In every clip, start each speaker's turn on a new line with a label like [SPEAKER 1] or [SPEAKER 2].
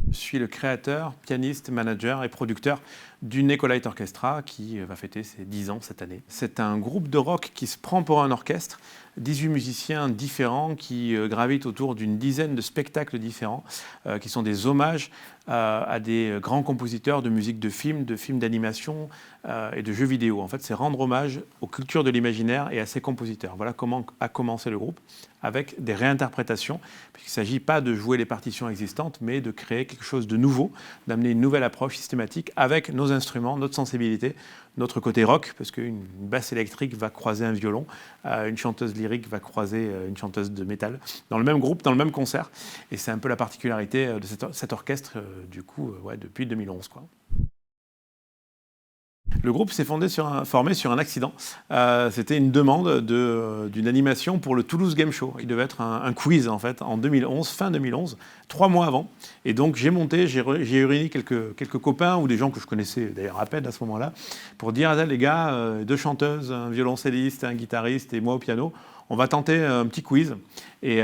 [SPEAKER 1] Je suis le créateur, pianiste, manager et producteur du Nicolite Orchestra qui va fêter ses 10 ans cette année. C'est un groupe de rock qui se prend pour un orchestre, 18 musiciens différents qui gravitent autour d'une dizaine de spectacles différents qui sont des hommages à des grands compositeurs de musique de films d'animation et de jeux vidéo. En fait, c'est rendre hommage aux cultures de l'imaginaire et à ces compositeurs. Voilà comment a commencé le groupe, avec des réinterprétations, puisqu'il ne s'agit pas de jouer les partitions existantes, mais de créer quelque chose de nouveau, d'amener une nouvelle approche systématique avec nos instruments, notre sensibilité, notre côté rock, parce qu'une basse électrique va croiser un violon, une chanteuse lyrique va croiser une chanteuse de métal, dans le même groupe, dans le même concert. Et c'est un peu la particularité de cet orchestre, depuis 2011, quoi. Le groupe s'est formé sur un accident. C'était une demande d'une animation pour le Toulouse Game Show. Il devait être un quiz en fait en 2011, fin 2011, 3 mois avant. Et donc j'ai réuni quelques copains ou des gens que je connaissais d'ailleurs à peine à ce moment-là pour dire les gars, 2 chanteuses, un violoncelliste, un guitariste et moi au piano. On va tenter un petit quiz. Et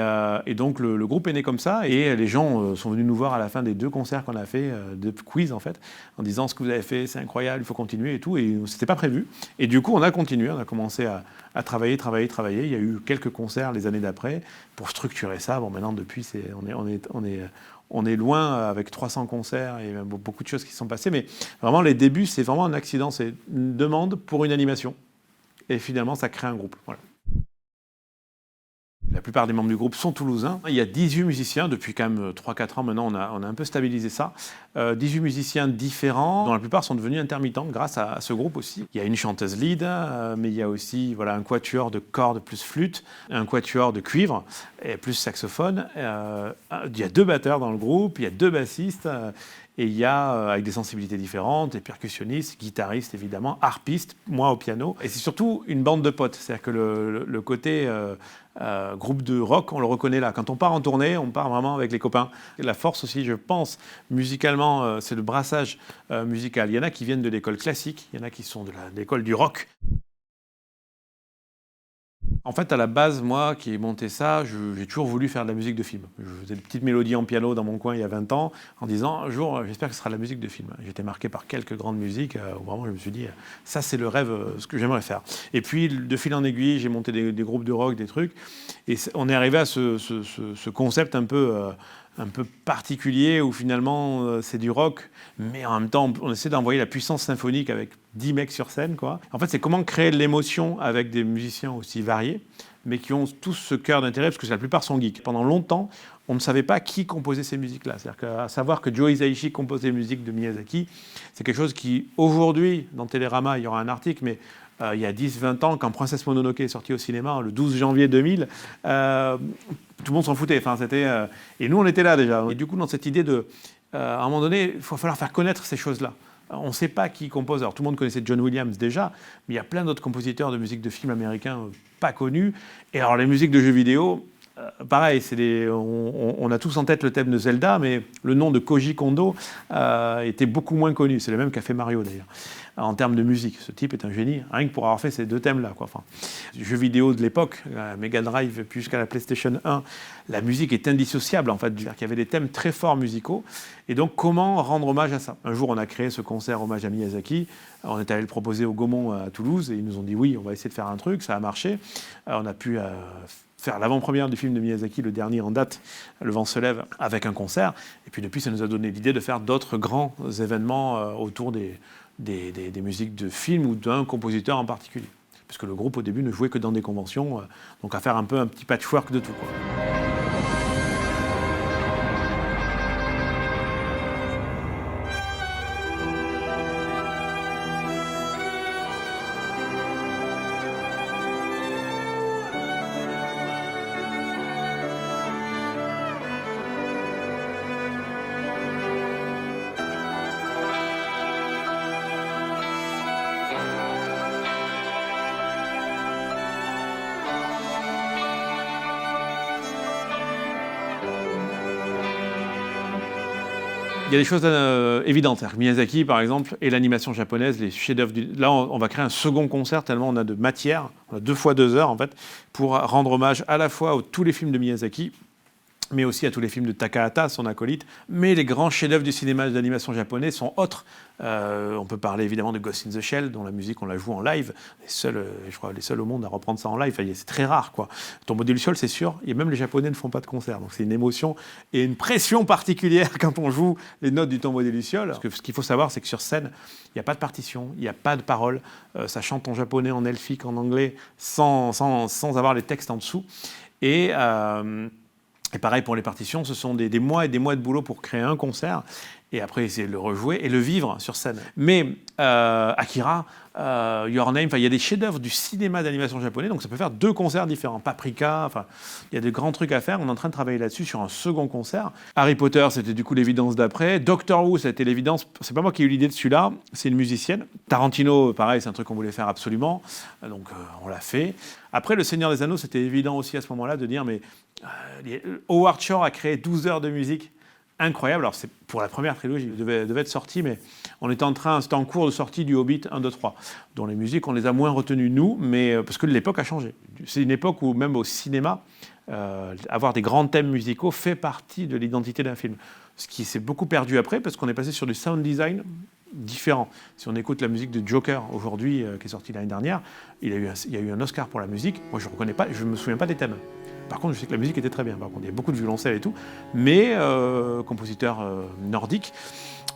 [SPEAKER 1] donc le groupe est né comme ça. Et les gens sont venus nous voir à la fin des 2 concerts qu'on a fait, de quiz en fait, en disant ce que vous avez fait, c'est incroyable, il faut continuer et tout. Et c'était pas prévu. Et du coup, on a continué, on a commencé à travailler. Il y a eu quelques concerts les années d'après pour structurer ça. Bon, maintenant, depuis, on est loin avec 300 concerts et beaucoup de choses qui se sont passées. Mais vraiment, les débuts, c'est vraiment un accident. C'est une demande pour une animation. Et finalement, ça crée un groupe. Voilà. La plupart des membres du groupe sont toulousains. Il y a 18 musiciens, depuis quand même 3-4 ans maintenant, on a un peu stabilisé ça. 18 musiciens différents, dont la plupart sont devenus intermittents grâce à ce groupe aussi. Il y a une chanteuse lead, mais il y a aussi un quatuor de cordes plus flûte, un quatuor de cuivre et plus saxophone. Il y a 2 batteurs dans le groupe, il y a 2 bassistes. Et il y a, avec des sensibilités différentes, des percussionnistes, guitaristes évidemment, harpistes, moi au piano. Et c'est surtout une bande de potes. C'est-à-dire que le côté groupe de rock, on le reconnaît là. Quand on part en tournée, on part vraiment avec les copains. Et la force aussi, je pense, musicalement, c'est le brassage musical. Il y en a qui viennent de l'école classique, il y en a qui sont de l'école du rock. En fait, à la base, moi qui ai monté ça, j'ai toujours voulu faire de la musique de film. Je faisais des petites mélodies en piano dans mon coin il y a 20 ans, en disant un jour, j'espère que ce sera de la musique de film. J'étais marqué par quelques grandes musiques, où vraiment je me suis dit, ça c'est le rêve, ce que j'aimerais faire. Et puis, de fil en aiguille, j'ai monté des groupes de rock, des trucs, et on est arrivé à ce concept un peu particulier où finalement c'est du rock, mais en même temps on essaie d'envoyer la puissance symphonique avec 10 mecs sur scène, quoi. En fait, c'est comment créer de l'émotion avec des musiciens aussi variés, mais qui ont tous ce cœur d'intérêt, parce que la plupart sont geeks. Pendant longtemps, on ne savait pas qui composait ces musiques-là. C'est-à-dire qu'à savoir que Joe Hisaishi composait les musiques de Miyazaki, c'est quelque chose qui, aujourd'hui, dans Télérama, il y aura un article, mais il y a 10-20 ans, quand Princesse Mononoke est sorti au cinéma, le 12 janvier 2000, tout le monde s'en foutait. Enfin, et nous, on était là déjà. Et du coup, dans cette idée à un moment donné, il va falloir faire connaître ces choses-là. On ne sait pas qui compose. Alors, tout le monde connaissait John Williams déjà, mais il y a plein d'autres compositeurs de musique de film américains pas connus. Et alors, les musiques de jeux vidéo, pareil, on a tous en tête le thème de Zelda, mais le nom de Koji Kondo était beaucoup moins connu. C'est le même qu'a fait Mario, d'ailleurs, en termes de musique. Ce type est un génie, rien que pour avoir fait ces 2 thèmes-là, quoi. Enfin, jeux vidéo de l'époque, Mega Drive, puis jusqu'à la PlayStation 1, la musique est indissociable, en fait. C'est-à-dire qu'il y avait des thèmes très forts musicaux. Et donc, comment rendre hommage à ça? Un jour, on a créé ce concert hommage à Miyazaki. On est allé le proposer au Gaumont à Toulouse, et ils nous ont dit oui, on va essayer de faire un truc. Ça a marché. On a pu faire l'avant-première du film de Miyazaki, le dernier en date, Le vent se lève, avec un concert. Et puis depuis, ça nous a donné l'idée de faire d'autres grands événements autour des musiques de films ou d'un compositeur en particulier. Parce que le groupe, au début, ne jouait que dans des conventions, donc à faire un peu un petit patchwork de tout, quoi. Il y a des choses évidentes. Miyazaki, par exemple, et l'animation japonaise, les chefs-d'œuvre. Là, on va créer un second concert tellement on a de matière. On a 2 fois 2 heures, en fait, pour rendre hommage à la fois à tous les films de Miyazaki, mais aussi à tous les films de Takahata, son acolyte. Mais les grands chefs-d'œuvre du cinéma d'animation japonais sont autres. On peut parler évidemment de Ghost in the Shell, dont la musique on la joue en live. Je crois les seuls au monde à reprendre ça en live. Enfin, c'est très rare, quoi. Tombeau des Lucioles, c'est sûr. Et même les Japonais ne font pas de concert. Donc c'est une émotion et une pression particulière quand on joue les notes du Tombeau des Lucioles. Parce que ce qu'il faut savoir, c'est que sur scène, il n'y a pas de partition, il n'y a pas de paroles. Ça chante en japonais, en elfique, en anglais, sans avoir les textes en dessous. Et pareil pour les partitions, ce sont des mois et des mois de boulot pour créer un concert et après essayer de le rejouer et le vivre sur scène. Mais Akira, Your Name, il y a des chefs-d'œuvre du cinéma d'animation japonais, donc ça peut faire 2 concerts différents. Paprika, il y a de grands trucs à faire. On est en train de travailler là-dessus sur un second concert. Harry Potter, c'était du coup l'évidence d'après. Doctor Who, c'était l'évidence. C'est pas moi qui ai eu l'idée de celui-là, c'est une musicienne. Tarantino, pareil, c'est un truc qu'on voulait faire absolument, donc on l'a fait. Après, Le Seigneur des Anneaux, c'était évident aussi à ce moment-là de dire, mais Howard Shore a créé 12 heures de musique incroyable. Alors, c'est pour la première trilogie, il devait être sorti, mais c'était en cours de sortie du Hobbit 1, 2, 3, dont les musiques, on les a moins retenues, nous, mais parce que l'époque a changé. C'est une époque où, même au cinéma, avoir des grands thèmes musicaux fait partie de l'identité d'un film. Ce qui s'est beaucoup perdu après, parce qu'on est passé sur du sound design différent. Si on écoute la musique de Joker aujourd'hui, qui est sortie l'année dernière, il y a eu un Oscar pour la musique. Moi, je ne me souviens pas des thèmes. Par contre, je sais que la musique était très bien. Par contre, il y a beaucoup de violoncelle et tout, mais compositeur nordique.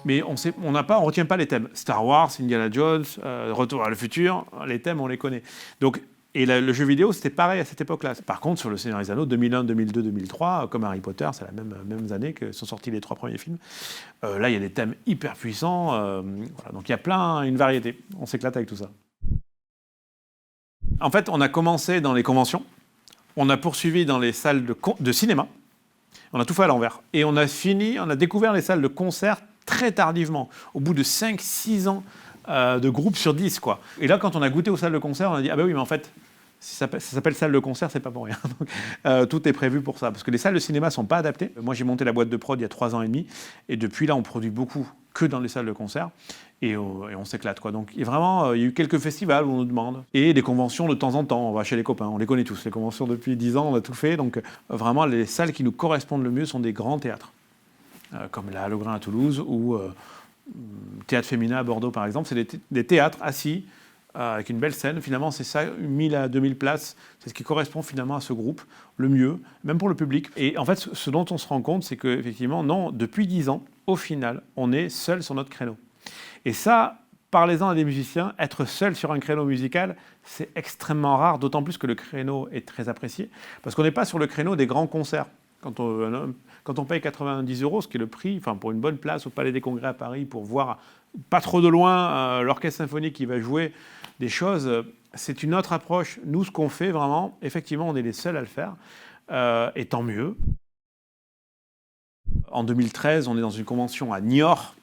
[SPEAKER 1] Mais on ne retient pas les thèmes. Star Wars, Indiana Jones, Retour vers le futur, les thèmes, on les connaît. Donc, et le jeu vidéo, c'était pareil à cette époque-là. Par contre, sur Le Seigneur des Anneaux, 2001, 2002, 2003, comme Harry Potter, c'est la même année que sont sortis les 3 premiers films. Là, il y a des thèmes hyper puissants. Voilà. Donc, il y a une variété. On s'éclate avec tout ça. En fait, on a commencé dans les conventions. On a poursuivi dans les salles de cinéma. On a tout fait à l'envers. Et on a découvert les salles de concert très tardivement, au bout de 5-6 ans de groupe sur 10, quoi. Et là, quand on a goûté aux salles de concert, on a dit « Ah ben oui, mais en fait, si ça s'appelle salle de concert, c'est pas pour rien. » Donc, tout est prévu pour ça. Parce que les salles de cinéma sont pas adaptées. Moi, j'ai monté la boîte de prod il y a 3 ans et demi. Et depuis là, on produit beaucoup que dans les salles de concert. Et on s'éclate, quoi. Donc, il y a eu quelques festivals où on nous demande. Et des conventions de temps en temps. On va chez les copains. On les connaît tous. Les conventions depuis 10 ans, on a tout fait. Donc, vraiment, les salles qui nous correspondent le mieux sont des grands théâtres. Comme la Halograin à Toulouse ou Théâtre Féminin à Bordeaux, par exemple. C'est des théâtres assis avec une belle scène. Finalement, c'est ça, 1000 à 2000 places. C'est ce qui correspond finalement à ce groupe le mieux, même pour le public. Et en fait, ce dont on se rend compte, c'est qu'effectivement, non, depuis 10 ans, au final, on est seul sur notre créneau. Et ça, parlez-en à des musiciens, être seul sur un créneau musical, c'est extrêmement rare, d'autant plus que le créneau est très apprécié, parce qu'on n'est pas sur le créneau des grands concerts. Quand on paye 90 €, ce qui est le prix, pour une bonne place au Palais des Congrès à Paris, pour voir pas trop de loin l'orchestre symphonique qui va jouer des choses, c'est une autre approche. Nous, ce qu'on fait vraiment, effectivement, on est les seuls à le faire, et tant mieux. En 2013, on est dans une convention à Niort,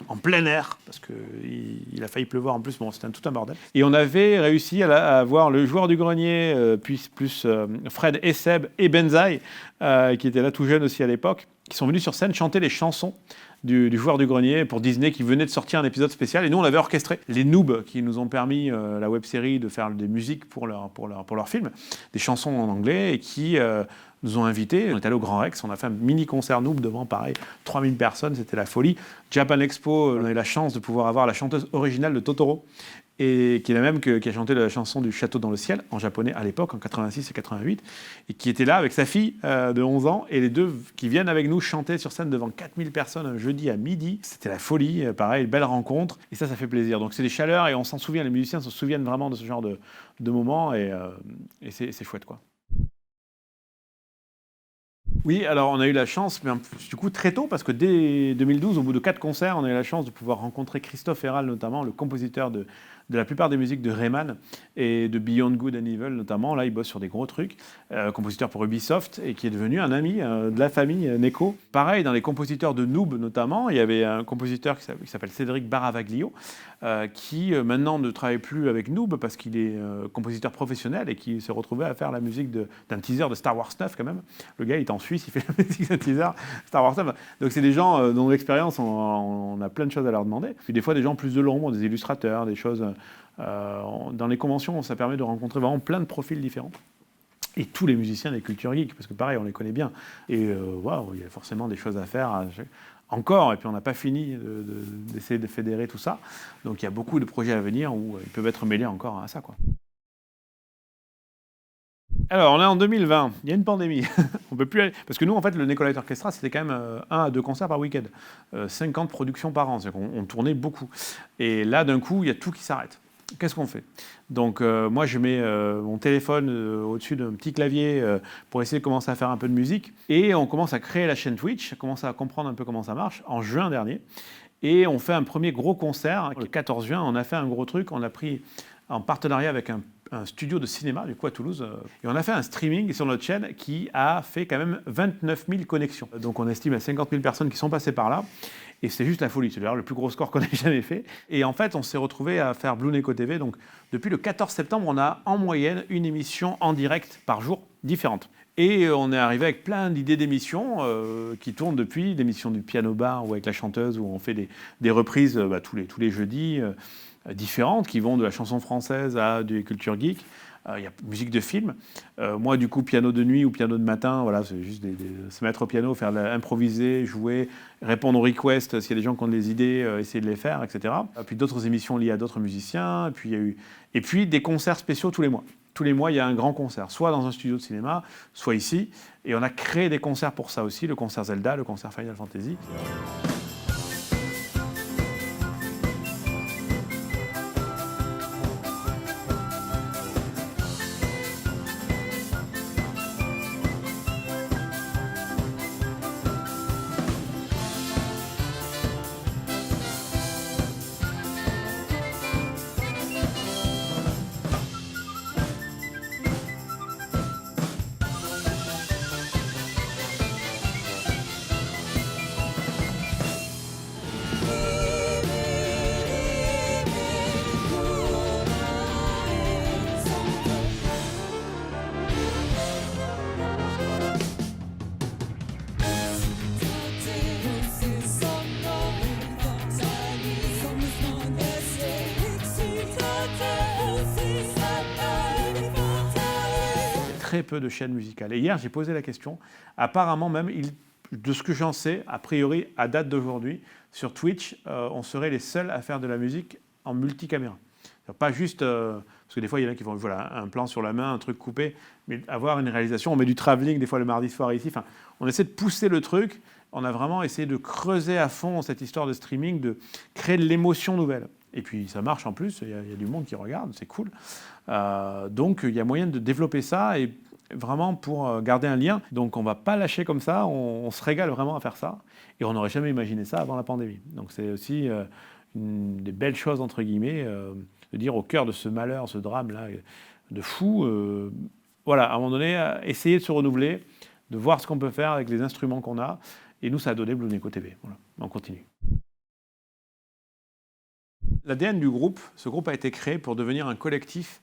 [SPEAKER 1] en plein air, parce qu'il a failli pleuvoir en plus, bon, c'était tout un bordel. Et on avait réussi à avoir le joueur du grenier, plus Fred et Seb et Benzaï, qui étaient là tout jeunes aussi à l'époque, qui sont venus sur scène chanter les chansons du joueur du grenier pour Disney, qui venait de sortir un épisode spécial. Et nous, on l'avait orchestré. Les Noobs, qui nous ont permis, la web-série, de faire des musiques pour leur film, des chansons en anglais, et qui nous ont invités. On est allé au Grand Rex, on a fait un mini-concert Noob devant, pareil, 3000 personnes, c'était la folie. Japan Expo, on a eu la chance de pouvoir avoir la chanteuse originale de Totoro, et qui est la même qui a chanté la chanson du Château dans le ciel, en japonais à l'époque, en 86 et 88, et qui était là avec sa fille de 11 ans, et les deux qui viennent avec nous chanter sur scène devant 4000 personnes un jeudi à midi. C'était la folie, pareil, belle rencontre, et ça fait plaisir. Donc c'est des chaleurs, et on s'en souvient, les musiciens se souviennent vraiment de ce genre de moments, et c'est chouette, quoi. Oui, alors on a eu la chance, mais du coup très tôt, parce que dès 2012, au bout de 4 concerts, on a eu la chance de pouvoir rencontrer Christophe Herral, notamment, le compositeur de la plupart des musiques de Rayman et de Beyond Good and Evil, notamment. Là, il bosse sur des gros trucs. Compositeur pour Ubisoft, et qui est devenu un ami de la famille Neko. Pareil, dans les compositeurs de Noob, notamment, il y avait un compositeur qui s'appelle Cédric Baravaglio, qui maintenant ne travaille plus avec Noob parce qu'il est compositeur professionnel et qui s'est retrouvé à faire la musique d'un teaser de Star Wars 9 quand même. Le gars, il est en Suisse, il fait la musique d'un teaser Star Wars 9. Donc c'est des gens dont l'expérience, on a plein de choses à leur demander. Puis des fois, des gens plus de l'ombre, des illustrateurs, des choses. Dans les conventions, ça permet de rencontrer vraiment plein de profils différents. et tous les musiciens des cultures geeks, parce que pareil, on les connaît bien. Et waouh, il y a forcément des choses à faire encore, et puis on n'a pas fini d'essayer de fédérer tout ça. Donc il y a beaucoup de projets à venir où ils peuvent être mêlés encore à ça, quoi. Alors, on est en 2020, il y a une pandémie. On peut plus aller... Parce que nous, en fait, le Nicolite Orchestra, c'était quand même 1 à 2 concerts par week-end. 50 productions par an, c'est-à-dire qu'on tournait beaucoup. Et là, d'un coup, il y a tout qui s'arrête. Qu'est-ce qu'on fait? Donc, moi, je mets mon téléphone au-dessus d'un petit clavier pour essayer de commencer à faire un peu de musique. Et on commence à créer la chaîne Twitch, on commence à comprendre un peu comment ça marche, en juin dernier. Et on fait un premier gros concert. Le 14 juin, on a fait un gros truc. On a pris en partenariat avec un studio de cinéma, du coup à Toulouse. Et on a fait un streaming sur notre chaîne qui a fait quand même 29 000 connexions. Donc on estime à 50 000 personnes qui sont passées par là. Et c'est juste la folie, c'est d'ailleurs le plus gros score qu'on ait jamais fait. Et en fait, on s'est retrouvé à faire Blue Neko TV. Donc depuis le 14 septembre, on a en moyenne une émission en direct par jour différente. Et on est arrivé avec plein d'idées d'émissions qui tournent depuis, d'émissions du piano bar ou avec la chanteuse où on fait des reprises tous les jeudis différentes qui vont de la chanson française à des cultures geek. Il y a musique de film. Moi, du coup, piano de nuit ou piano de matin, voilà, c'est juste se mettre au piano, improviser, jouer, répondre aux requests s'il y a des gens qui ont des idées, essayer de les faire, etc. Puis d'autres émissions liées à d'autres musiciens. Et puis des concerts spéciaux tous les mois. Tous les mois, il y a un grand concert, soit dans un studio de cinéma, soit ici. Et on a créé des concerts pour ça aussi, le concert Zelda, le concert Final Fantasy. Très peu de chaînes musicales. Et hier, j'ai posé la question. Apparemment même, de ce que j'en sais, a priori, à date d'aujourd'hui, sur Twitch, on serait les seuls à faire de la musique en multicaméra. Pas juste, parce que des fois, il y en a qui font voilà, un plan sur la main, un truc coupé, mais avoir une réalisation. On met du travelling des fois le mardi soir ici. Enfin, on essaie de pousser le truc. On a vraiment essayé de creuser à fond cette histoire de streaming, de créer de l'émotion nouvelle. Et puis ça marche en plus, il y a du monde qui regarde, c'est cool. Donc il y a moyen de développer ça et vraiment pour garder un lien. Donc on ne va pas lâcher comme ça, on se régale vraiment à faire ça. Et on n'aurait jamais imaginé ça avant la pandémie. Donc c'est aussi une des belles choses, entre guillemets, de dire au cœur de ce malheur, ce drame-là, de fou, voilà, à un moment donné, essayer de se renouveler, de voir ce qu'on peut faire avec les instruments qu'on a. Et nous, ça a donné Blue Neko TV. Voilà, on continue. L'ADN du groupe, ce groupe a été créé pour devenir un collectif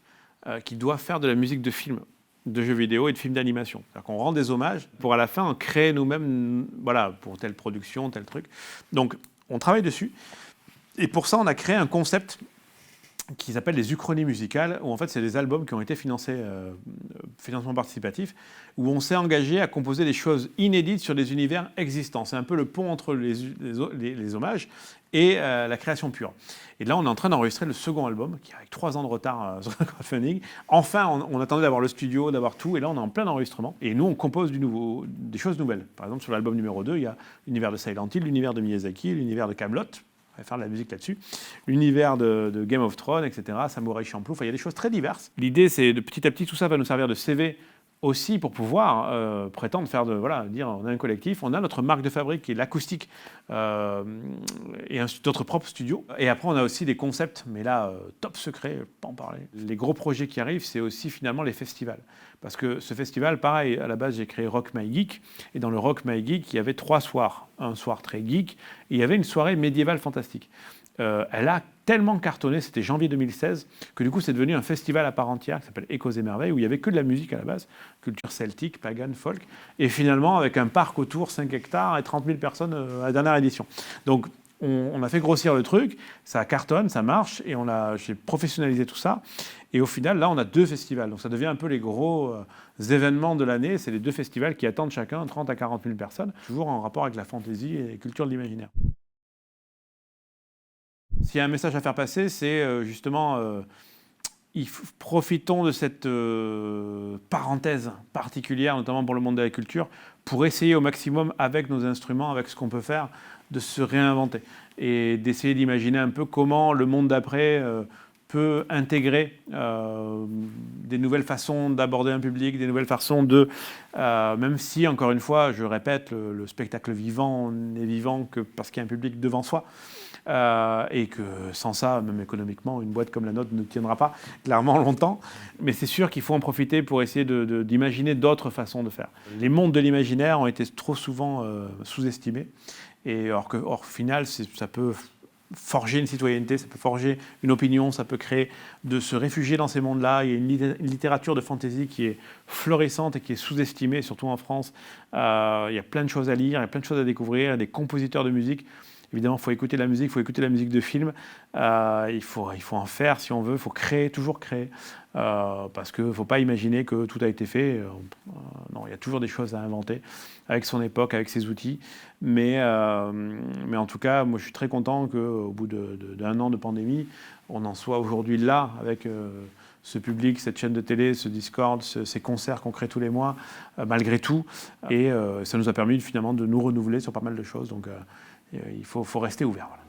[SPEAKER 1] qui doit faire de la musique de film, de jeux vidéo et de films d'animation. C'est-à-dire qu'on rend des hommages pour à la fin en créer nous-mêmes, voilà, pour telle production, tel truc. Donc on travaille dessus. Et pour ça, on a créé un concept qui s'appelle les uchronies musicales, où en fait c'est des albums qui ont été financés, financement participatif, où on s'est engagé à composer des choses inédites sur des univers existants. C'est un peu le pont entre les hommages et la création pure. Et là, on est en train d'enregistrer le second album, qui est avec 3 ans de retard sur le crowdfunding. Enfin, on attendait d'avoir le studio, d'avoir tout, et là, on est en plein enregistrement. Et nous, on compose des choses nouvelles. Par exemple, sur l'album numéro 2, il y a l'univers de Silent Hill, l'univers de Miyazaki, l'univers de Kaamelott. On va faire de la musique là-dessus. L'univers de Game of Thrones, etc. Samouraï Champloo. Enfin, il y a des choses très diverses. L'idée, c'est de petit à petit, tout ça va nous servir de CV aussi pour pouvoir prétendre faire dire on a un collectif, on a notre marque de fabrique qui est l'acoustique et notre propre studio. Et après, on a aussi des concepts, mais là, top secret, pas en parler. Les gros projets qui arrivent, c'est aussi finalement les festivals. Parce que ce festival, pareil, à la base, j'ai créé Rock My Geek. Et dans le Rock My Geek, il y avait 3 soirs. Un soir très geek, et il y avait une soirée médiévale fantastique. Elle a tellement cartonné, c'était janvier 2016, que du coup c'est devenu un festival à part entière qui s'appelle Échos et Merveilles, où il n'y avait que de la musique à la base, culture celtique, pagan, folk, et finalement avec un parc autour, 5 hectares et 30 000 personnes à la dernière édition. Donc On a fait grossir le truc, ça cartonne, ça marche, et j'ai professionnalisé tout ça. Et au final, là, on a 2 festivals. Donc ça devient un peu les gros événements de l'année. C'est les 2 festivals qui attendent chacun 30 à 40 000 personnes, toujours en rapport avec la fantaisie et les cultures de l'imaginaire. S'il y a un message à faire passer, c'est justement, profitons de cette parenthèse particulière, notamment pour le monde de la culture, pour essayer au maximum, avec nos instruments, avec ce qu'on peut faire, de se réinventer et d'essayer d'imaginer un peu comment le monde d'après peut intégrer des nouvelles façons d'aborder un public, des nouvelles façons même si, encore une fois, je répète, le spectacle vivant n'est vivant que parce qu'il y a un public devant soi. Et que sans ça, même économiquement, une boîte comme la nôtre ne tiendra pas clairement longtemps. Mais c'est sûr qu'il faut en profiter pour essayer d'imaginer d'autres façons de faire. Les mondes de l'imaginaire ont été trop souvent sous-estimés. Et au final, ça peut forger une citoyenneté, ça peut forger une opinion, ça peut créer de se réfugier dans ces mondes-là. Il y a une littérature de fantaisie qui est florissante et qui est sous-estimée, surtout en France. Il y a plein de choses à lire, il y a plein de choses à découvrir, il y a des compositeurs de musique. Évidemment, il faut écouter la musique, il faut écouter la musique de film. Il faut en faire si on veut, il faut créer, toujours créer. Parce qu'il ne faut pas imaginer que tout a été fait. Non, il y a toujours des choses à inventer avec son époque, avec ses outils. Mais en tout cas, moi je suis très content qu'au bout d'un an de pandémie, on en soit aujourd'hui là avec ce public, cette chaîne de télé, ce Discord, ces concerts qu'on crée tous les mois, malgré tout. Et ça nous a permis finalement de nous renouveler sur pas mal de choses. Donc il faut rester ouvert. Voilà.